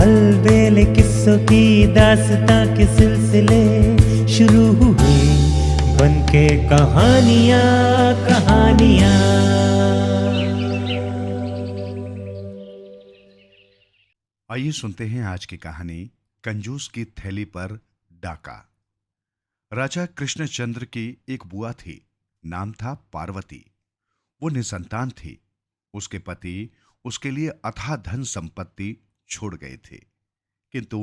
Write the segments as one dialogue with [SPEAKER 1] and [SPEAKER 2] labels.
[SPEAKER 1] अलबेले किस्सों की दास्तां के सिलसिले शुरू हुए, बनके कहानियां कहानियां।
[SPEAKER 2] आइए सुनते हैं आज की कहानी कंजूस की थैली पर डाका। राजा कृष्णचंद्र की एक बुआ थी, नाम था पार्वती। वो निसंतान थी। उसके पति उसके लिए अथाह धन संपत्ति छोड़ गए थे, किंतु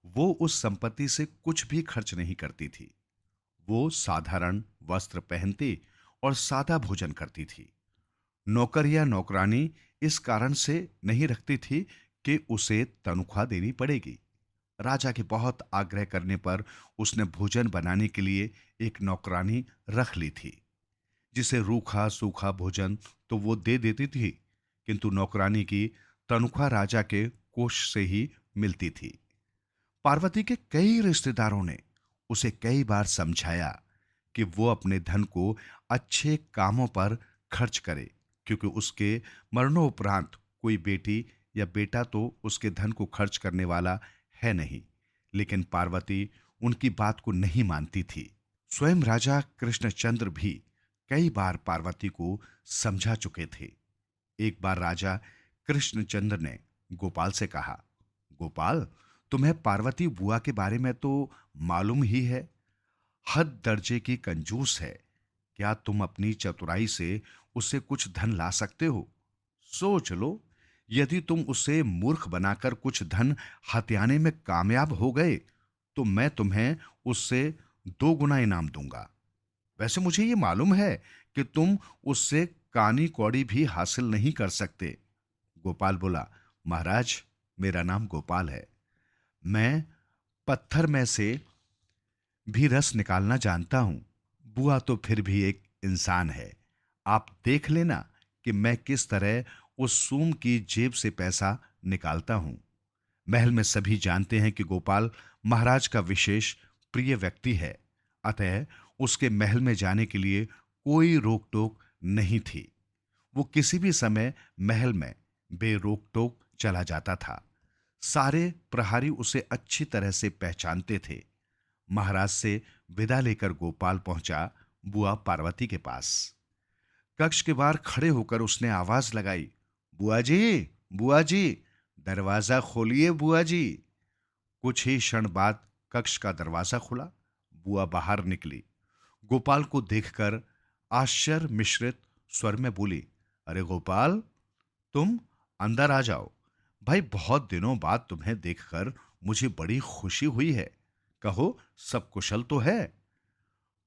[SPEAKER 2] वो उस संपत्ति से कुछ भी खर्च नहीं करती थी। वो साधारण वस्त्र पहनती और सादा भोजन करती थी। नौकर या नौकरानी इस कारण से नहीं रखती थी कि उसे तनख्वाह देनी पड़ेगी। राजा के बहुत आग्रह करने पर उसने भोजन बनाने के लिए एक नौकरानी रख ली थी, जिसे रूखा सूखा भोजन तो वो दे देती थी, किंतु नौकरानी की तनख्वाह राजा के कोष से ही मिलती थी। पार्वती के कई रिश्तेदारों ने उसे कई बार समझाया कि वो अपने धन को अच्छे कामों पर खर्च करे, क्योंकि उसके मरणोपरांत कोई बेटी या बेटा तो उसके धन को खर्च करने वाला है नहीं। लेकिन पार्वती उनकी बात को नहीं मानती थी। स्वयं राजा कृष्णचंद्र भी कई बार पार्वती को समझा चुके थे। एक बार राजा कृष्णचंद्र ने गोपाल से कहा, गोपाल, तुम्हें पार्वती बुआ के बारे में तो मालूम ही है, हद दर्जे की कंजूस है। क्या तुम अपनी चतुराई से उससे कुछ धन ला सकते हो? सोच लो, यदि तुम उसे मूर्ख बनाकर कुछ धन हथियाने में कामयाब हो गए तो मैं तुम्हें उससे 2 गुना इनाम दूंगा। वैसे मुझे ये मालूम है कि तुम उससे कानी कौड़ी भी हासिल नहीं कर सकते। गोपाल बोला, महाराज, मेरा नाम गोपाल है। मैं पत्थर में से भी रस निकालना जानता हूं। बुआ तो फिर भी एक इंसान है। आप देख लेना कि मैं किस तरह उस सूम की जेब से पैसा निकालता हूं। महल में सभी जानते हैं कि गोपाल महाराज का विशेष प्रिय व्यक्ति है, अतः उसके महल में जाने के लिए कोई रोक टोक नहीं थी। वो किसी भी समय महल में बेरोक टोक चला जाता था। सारे प्रहरी उसे अच्छी तरह से पहचानते थे। महाराज से विदा लेकर गोपाल पहुंचा बुआ पार्वती के पास। कक्ष के बाहर खड़े होकर उसने आवाज लगाई, बुआ जी, बुआ जी, दरवाजा खोलिए बुआ जी। कुछ ही क्षण बाद कक्ष का दरवाजा खुला। बुआ बाहर निकली। गोपाल को देखकर आश्चर्य मिश्रित स्वर में बोली, अरे गोपाल, तुम अंदर आ जाओ। भाई, बहुत दिनों बाद तुम्हें देखकर मुझे बड़ी खुशी हुई है। कहो, सब कुशल तो है?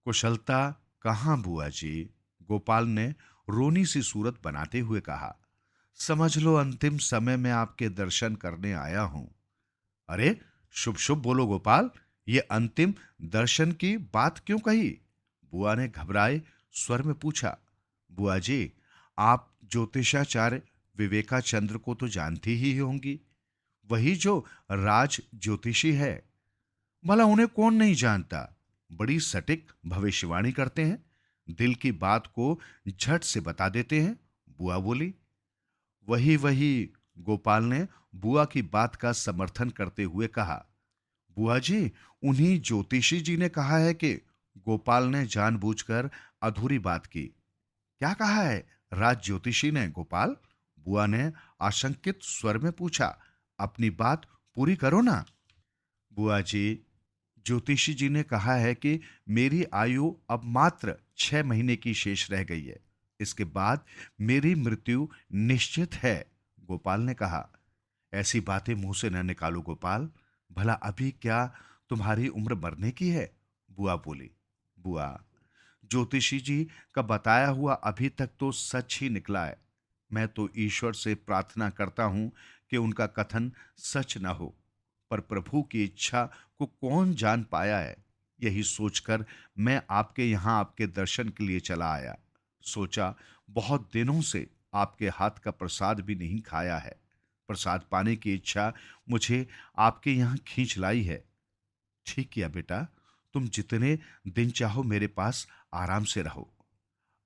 [SPEAKER 2] कुशलता कहाँ बुआ जी, गोपाल ने रोनी सी सूरत बनाते हुए कहा। समझ लो अंतिम समय में आपके दर्शन करने आया हूं। अरे, शुभ शुभ बोलो गोपाल, ये अंतिम दर्शन की बात क्यों कही? बुआ ने घबराए स्वर में पूछा। बुआ जी, आप ज्योतिषाचार्य विवेकाचंद्र को तो जानती ही होंगी, वही जो राज ज्योतिषी है। भला उन्हें कौन नहीं जानता? बड़ी सटीक भविष्यवाणी करते हैं, दिल की बात को झट से बता देते हैं। बुआ बोली। वही वही, गोपाल ने बुआ की बात का समर्थन करते हुए कहा। बुआ जी, उन्हीं ज्योतिषी जी ने कहा है कि गोपाल ने जानबूझकर अधूरी बात की। क्या कहा है राज ज्योतिषी ने गोपाल? बुआ ने आशंकित स्वर में पूछा। अपनी बात पूरी करो ना। बुआ जी, ज्योतिषी जी ने कहा है कि मेरी आयु अब मात्र 6 महीने की शेष रह गई है। इसके बाद मेरी मृत्यु निश्चित है, गोपाल ने कहा। ऐसी बातें मुंह से न निकालो गोपाल। भला अभी क्या तुम्हारी उम्र मरने की है? बुआ बोली। बुआ, ज्योतिषी जी का बताया हुआ अभी तक तो सच ही निकला है। मैं तो ईश्वर से प्रार्थना करता हूं कि उनका कथन सच न हो, पर प्रभु की इच्छा को कौन जान पाया है। यही सोचकर मैं आपके यहां आपके दर्शन के लिए चला आया। सोचा, बहुत दिनों से आपके हाथ का प्रसाद भी नहीं खाया है। प्रसाद पाने की इच्छा मुझे आपके यहां खींच लाई है। ठीक किया बेटा, तुम जितने दिन चाहो मेरे पास आराम से रहो।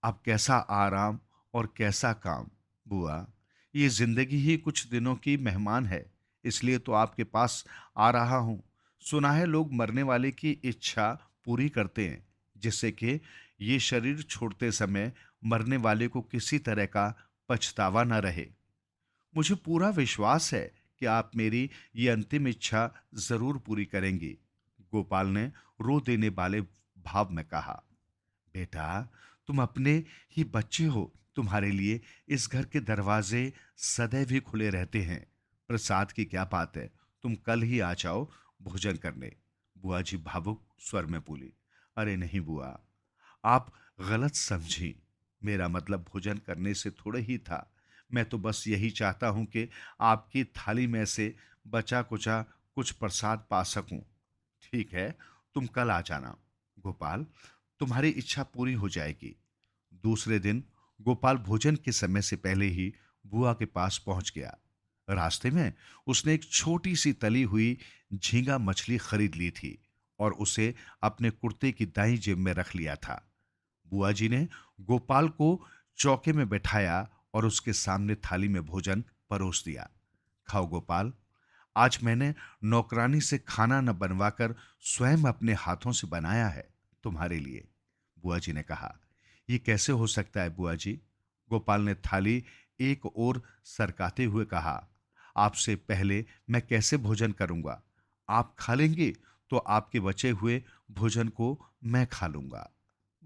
[SPEAKER 2] अब कैसा आराम और कैसा काम बुआ, ये जिंदगी ही कुछ दिनों की मेहमान है। इसलिए तो आपके पास आ रहा हूं। सुना है लोग मरने वाले की इच्छा पूरी करते हैं, जिससे कि ये शरीर छोड़ते समय मरने वाले को किसी तरह का पछतावा न रहे। मुझे पूरा विश्वास है कि आप मेरी ये अंतिम इच्छा जरूर पूरी करेंगी। गोपाल ने रो देने वाले भाव में कहा। बेटा, तुम अपने ही बच्चे हो, तुम्हारे लिए इस घर के दरवाजे सदैव ही खुले रहते हैं। प्रसाद की क्या बात है, तुम कल ही आ जाओ भोजन करने। बुआ जी भावुक स्वर में बोली। अरे नहीं बुआ, आप गलत समझी। मेरा मतलब भोजन करने से थोड़े ही था। मैं तो बस यही चाहता हूं कि आपकी थाली में से बचा कुचा कुछ प्रसाद पा सकूं। ठीक है, तुम कल आ जाना। गोपाल, तुम्हारी इच्छा पूरी हो जाएगी। दूसरे दिन गोपाल भोजन के समय से पहले ही बुआ के पास पहुंच गया। रास्ते में उसने एक छोटी सी तली हुई झींगा मछली खरीद ली थी और उसे अपने कुर्ते की दाईं जेब में रख लिया था। बुआ जी ने गोपाल को चौके में बैठाया और उसके सामने थाली में भोजन परोस दिया। खाओ गोपाल, आज मैंने नौकरानी से खाना न बनवाकर स्वयं अपने हाथों से बनाया है तुम्हारे लिए। बुआ जी ने कहा। ये कैसे हो सकता है बुआ जी? गोपाल ने थाली एक ओर सरकाते हुए कहा। आपसे पहले मैं कैसे भोजन करूंगा? आप खा लेंगे तो आपके बचे हुए भोजन को मैं खा लूंगा।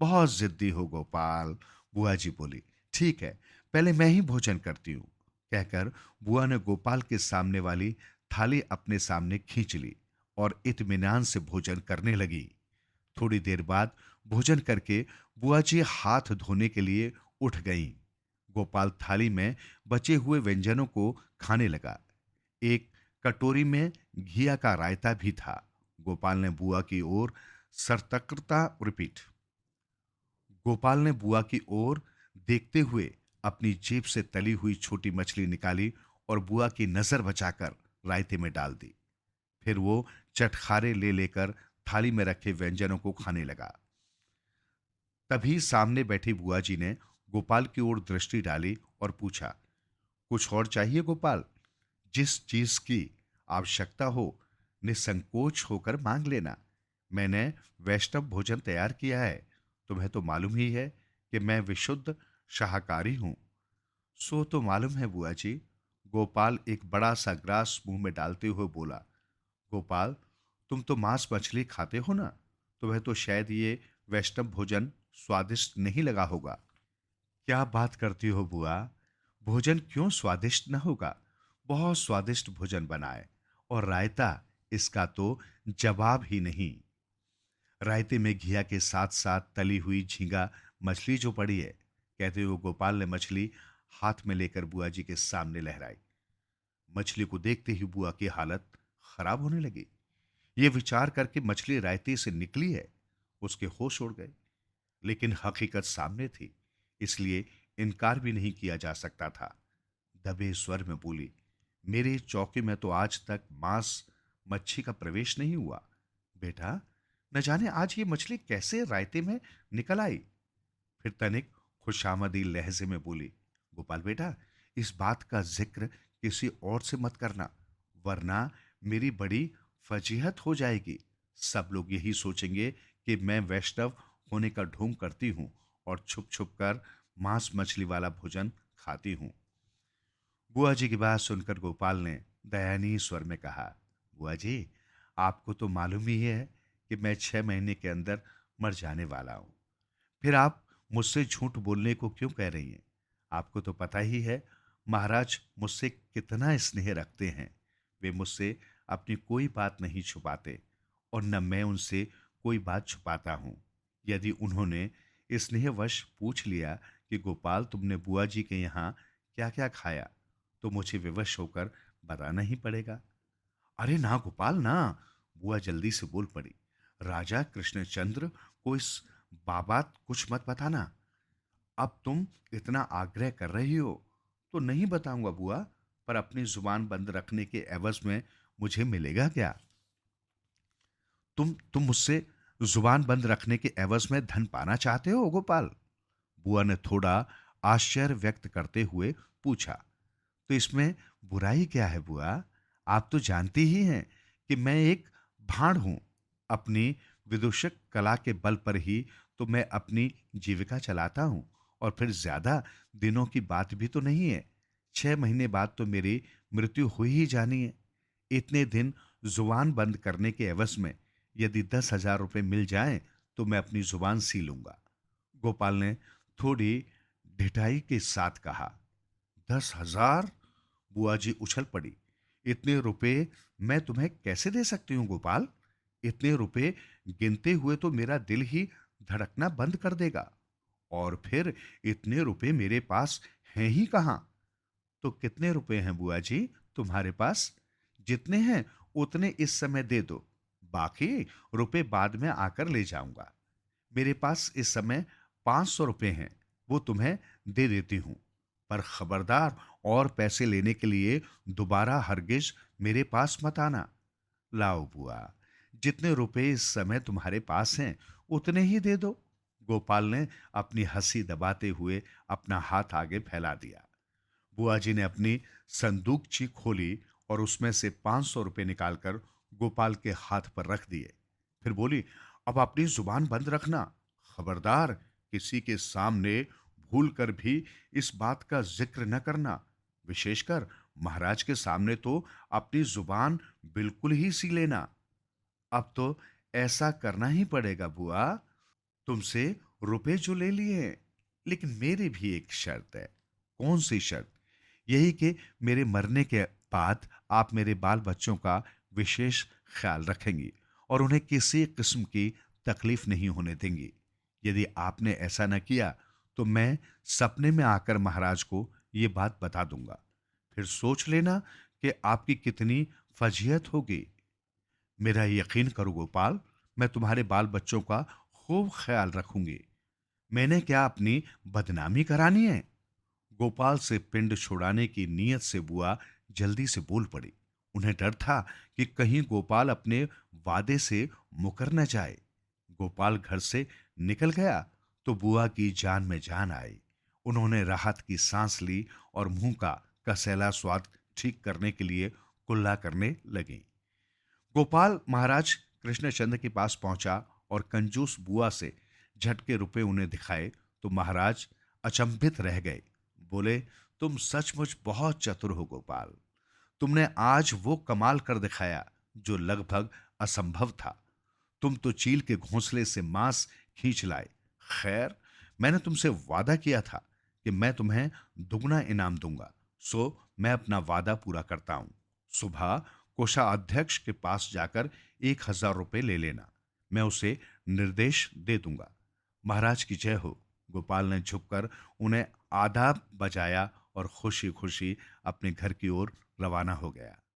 [SPEAKER 2] बहुत जिद्दी हो गोपाल, बुआ जी बोली। ठीक है, पहले मैं ही भोजन करती हूँ, कहकर बुआ ने गोपाल के सामने वाली थाली अपने सामने खींच ली और इत्मीनान से भोजन करने लगी। थोड़ी देर बाद भोजन करके बुआ जी हाथ धोने के लिए उठ गईं। गोपाल थाली में बचे हुए व्यंजनों को खाने लगा। एक कटोरी में घिया का रायता भी था। गोपाल ने बुआ की ओर सतर्कता रिपीट गोपाल ने बुआ की ओर देखते हुए अपनी जेब से तली हुई छोटी मछली निकाली और बुआ की नजर बचाकर रायते में डाल दी। फिर वो चटखारे ले लेकर थाली में रखे व्यंजनों को खाने लगा। तभी सामने बैठी बुआ जी ने गोपाल की ओर दृष्टि डाली और पूछा, कुछ और चाहिए गोपाल? जिस चीज की आवश्यकता हो निसंकोच होकर मांग लेना। मैंने वैष्णव भोजन तैयार किया है। तुम्हें तो मालूम ही है कि मैं विशुद्ध शाकाहारी हूं। सो तो मालूम है बुआ जी। गोपाल एक बड़ा सा ग्रास मुंह में डालते हुए बोला। गोपाल, तुम तो मांस मछली खाते हो ना, तुम्हें तो शायद ये वैष्णव भोजन स्वादिष्ट नहीं लगा होगा। क्या बात करती हो बुआ? भोजन क्यों स्वादिष्ट न होगा? बहुत स्वादिष्ट भोजन बना है। और रायता, इसका तो जवाब ही नहीं। रायते में घिया के साथ साथ तली हुई झींगा मछली जो पड़ी है, कहते हुए गोपाल ने मछली हाथ में लेकर बुआ जी के सामने लहराई। मछली को देखते ही बुआ की हालत खराब होने लगी। ये विचार करके मछली रायते से निकली है, उसके होश उड़ गए। लेकिन हकीकत सामने थी, इसलिए इनकार भी नहीं किया जा सकता था। दबे स्वर में बोली, मेरे चौके में तो आज तक मांस मच्छी का प्रवेश नहीं हुआ। बेटा, न जाने आज ये मछली कैसे रायते में निकल आई। फिर तनिक खुशामदी लहजे में बोली, गोपाल बेटा, इस बात का जिक्र किसी और से मत करना, वरना मेरी बड़ी फजीहत हो जाएगी। सब लोग यही सोचेंगे कि मैं वैष्णव होने का ढोंग करती हूँ और छुप छुप कर मांस मछली वाला भोजन खाती हूँ। बुआ जी की बात सुनकर गोपाल ने दयनीय स्वर में कहा, बुआ जी, आपको तो मालूम ही है कि मैं 6 महीने के अंदर मर जाने वाला हूँ। फिर आप मुझसे झूठ बोलने को क्यों कह रही हैं? आपको तो पता ही है महाराज मुझसे कितना स्नेह रखते हैं। वे मुझसे अपनी कोई बात नहीं छुपाते और न मैं उनसे कोई बात छुपाता हूँ। यदि उन्होंने स्नेहवश पूछ लिया कि गोपाल, तुमने बुआ जी के यहाँ क्या क्या खाया, तो मुझे विवश होकर बताना ही पड़ेगा। अरे ना गोपाल ना, बुआ जल्दी से बोल पड़ी। राजा कृष्णचंद्र को इस बाबत कुछ मत बताना। अब तुम इतना आग्रह कर रही हो तो नहीं बताऊंगा बुआ, पर अपनी जुबान बंद रखने के एवज में मुझे मिलेगा क्या? तुम मुझसे जुबान बंद रखने के एवज में धन पाना चाहते हो गोपाल? बुआ ने थोड़ा आश्चर्य व्यक्त करते हुए पूछा। तो इसमें बुराई क्या है बुआ? आप तो जानती ही हैं कि मैं एक भाड़ हूं। अपनी विदूषक कला के बल पर ही तो मैं अपनी जीविका चलाता हूं। और फिर ज्यादा दिनों की बात भी तो नहीं है। 6 महीने बाद तो मेरी मृत्यु हो ही जानी है। इतने दिन जुबान बंद करने के एवज में यदि 10,000 रुपये मिल जाएं तो मैं अपनी जुबान सी लूंगा। गोपाल ने थोड़ी ढिठाई के साथ कहा। 10,000? बुआ जी उछल पड़ी। इतने रुपए मैं तुम्हें कैसे दे सकती हूँ गोपाल? इतने रुपए गिनते हुए तो मेरा दिल ही धड़कना बंद कर देगा। और फिर इतने रुपए मेरे पास हैं ही कहाँ? तो कितने रुपए हैं बुआ जी तुम्हारे पास? जितने हैं उतने इस समय दे दो। बाकी रुपए बाद में आकर ले जाऊंगा। मेरे पास इस समय 500 रुपए हैं, वो तुम्हें दे देती हूं। पर खबरदार, और पैसे लेने के लिए दोबारा हरगिज मेरे पास मत आना। लाओ बुआ, जितने रुपए इस समय तुम्हारे पास हैं उतने ही दे दो। गोपाल ने अपनी हंसी दबाते हुए अपना हाथ आगे फैला दिया। बुआ जी ने अपनी संदूकची खोली और उसमें से 500 रुपए निकालकर गोपाल के हाथ पर रख दिए। फिर बोली, अब अपनी जुबान बंद रखना। खबरदार, किसी के सामने भूल कर भी इस बात का जिक्र न करना। विशेषकर महाराज के सामने तो अपनी जुबान बिल्कुल ही सी लेना। अब तो ऐसा करना ही पड़ेगा बुआ। तुमसे रुपए जो ले लिए हैं, लेकिन मेरी भी एक शर्त है। कौन सी शर्त? यही कि मेरे मरने के बाद आप मेरे बाल बच्चों का विशेष ख्याल रखेंगी और उन्हें किसी किस्म की तकलीफ नहीं होने देंगी। यदि आपने ऐसा न किया तो मैं सपने में आकर महाराज को ये बात बता दूंगा। फिर सोच लेना कि आपकी कितनी फजीहत होगी। मेरा यकीन करो गोपाल, मैं तुम्हारे बाल बच्चों का खूब ख्याल रखूंगी। मैंने क्या अपनी बदनामी करानी है? गोपाल से पिंड छुड़ाने की नीयत से बुआ जल्दी से बोल पड़ी। उन्हें डर था कि कहीं गोपाल अपने वादे से मुकर न जाए। गोपाल घर से निकल गया तो बुआ की जान में जान आई। उन्होंने राहत की सांस ली और मुंह का कसैला स्वाद ठीक करने के लिए कुल्ला करने लगी। गोपाल महाराज कृष्णचंद्र के पास पहुंचा और कंजूस बुआ से झटके रुपए उन्हें दिखाए तो महाराज अचंभित रह गए। बोले, तुम सचमुच बहुत चतुर हो गोपाल। तुमने आज वो कमाल कर दिखाया जो लगभग असंभव था। तुम तो चील के घोंसले से मांस खींच लाए। खैर, मैंने तुमसे वादा किया था कि मैं तुम्हें दुगना इनाम दूंगा, सो मैं अपना वादा पूरा करता हूं। सुबह कोषाध्यक्ष के पास जाकर 1,000 रुपए ले लेना। मैं उसे निर्देश दे दूंगा। महाराज की जय हो। गोपाल ने झुककर उन्हें आदाब बजाया और खुशी खुशी अपने घर की ओर रवाना हो गया।